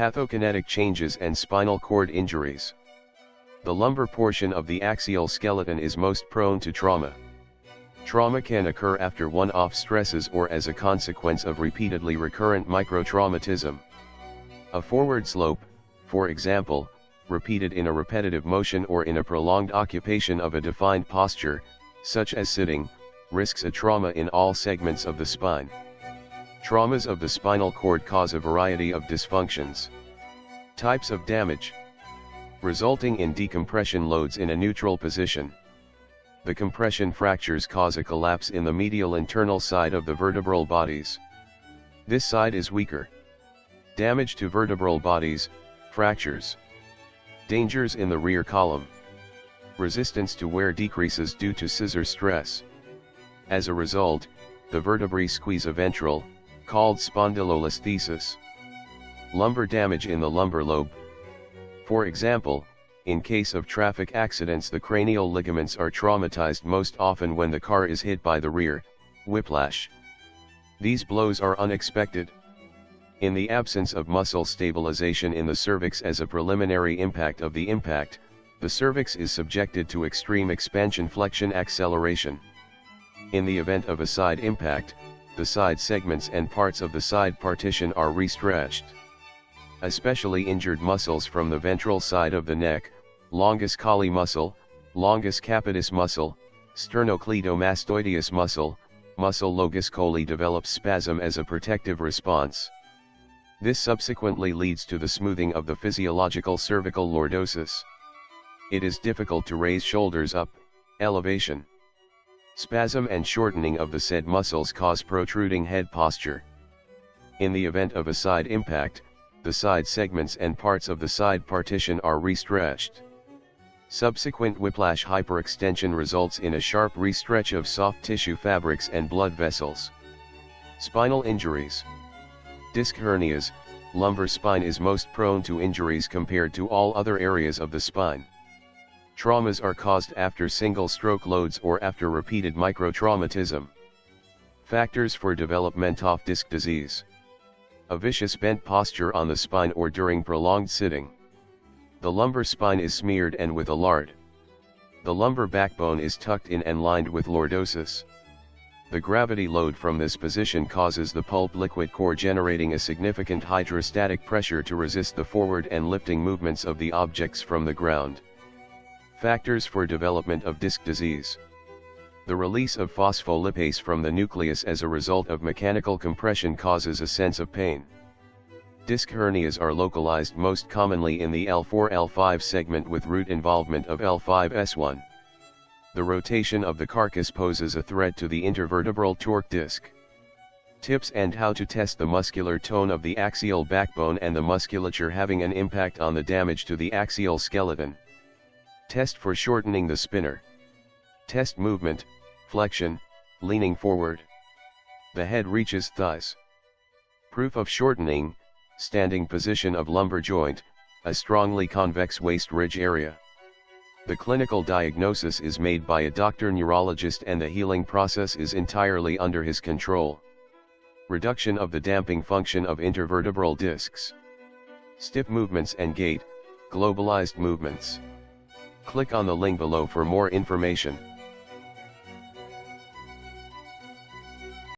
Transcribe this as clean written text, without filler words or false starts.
Pathokinetic changes and spinal cord injuries. The lumbar portion of the axial skeleton is most prone to trauma. Trauma can occur after one-off stresses or as a consequence of repeatedly recurrent microtraumatism. A forward slope, for example, repeated in a repetitive motion or in a prolonged occupation of a defined posture, such as sitting, risks a trauma in all segments of the spine. Traumas of the spinal cord cause a variety of dysfunctions. Types of damage. Resulting in decompression loads in a neutral position. The compression fractures cause a collapse in the medial internal side of the vertebral bodies. This side is weaker. Damage to vertebral bodies, fractures. Dangers in the rear column. Resistance to wear decreases due to scissor stress. As a result, the vertebrae squeeze a ventral, called spondylolisthesis. Lumbar damage in the lumbar lobe. For example, in case of traffic accidents, the cranial ligaments are traumatized most often when the car is hit by the rear, whiplash. These blows are unexpected. In the absence of muscle stabilization in the cervix as a preliminary impact of the impact, the cervix is subjected to extreme expansion flexion acceleration. In the event of a side impact, the side segments and parts of the side partition are restretched. Especially injured muscles from the ventral side of the neck, longus colli muscle, longus capitis muscle, sternocleidomastoideus muscle, muscle longus colli develops spasm as a protective response. This subsequently leads to the smoothing of the physiological cervical lordosis. It is difficult to raise shoulders up, elevation. Spasm and shortening of the said muscles cause protruding head posture. In the event of a side impact, the side segments and parts of the side partition are restretched. Subsequent whiplash hyperextension results in a sharp restretch of soft tissue fabrics and blood vessels. Spinal injuries. Disc hernias. Lumbar spine is most prone to injuries compared to all other areas of the spine. Traumas are caused after single stroke loads or after repeated microtraumatism. Factors for development of disc disease. A vicious bent posture on the spine or during prolonged sitting. The lumbar spine is smeared and with a lard. The lumbar backbone is tucked in and lined with lordosis. The gravity load from this position causes the pulp liquid core generating a significant hydrostatic pressure to resist the forward and lifting movements of the objects from the ground. Factors for development of disc disease. The release of phospholipase from the nucleus as a result of mechanical compression causes a sense of pain. Disc hernias are localized most commonly in the L4-L5 segment with root involvement of L5-S1. The rotation of the carcass poses a threat to the intervertebral torque disc. Tips and how to test the muscular tone of the axial backbone and the musculature having an impact on the damage to the axial skeleton. Test for shortening the spinner. Test movement, flexion, leaning forward. The head reaches thighs. Proof of shortening, standing position of lumbar joint, a strongly convex waist ridge area. The clinical diagnosis is made by a doctor neurologist and the healing process is entirely under his control. Reduction of the damping function of intervertebral discs. Stiff movements and gait, globalized movements. Click on the link below for more information.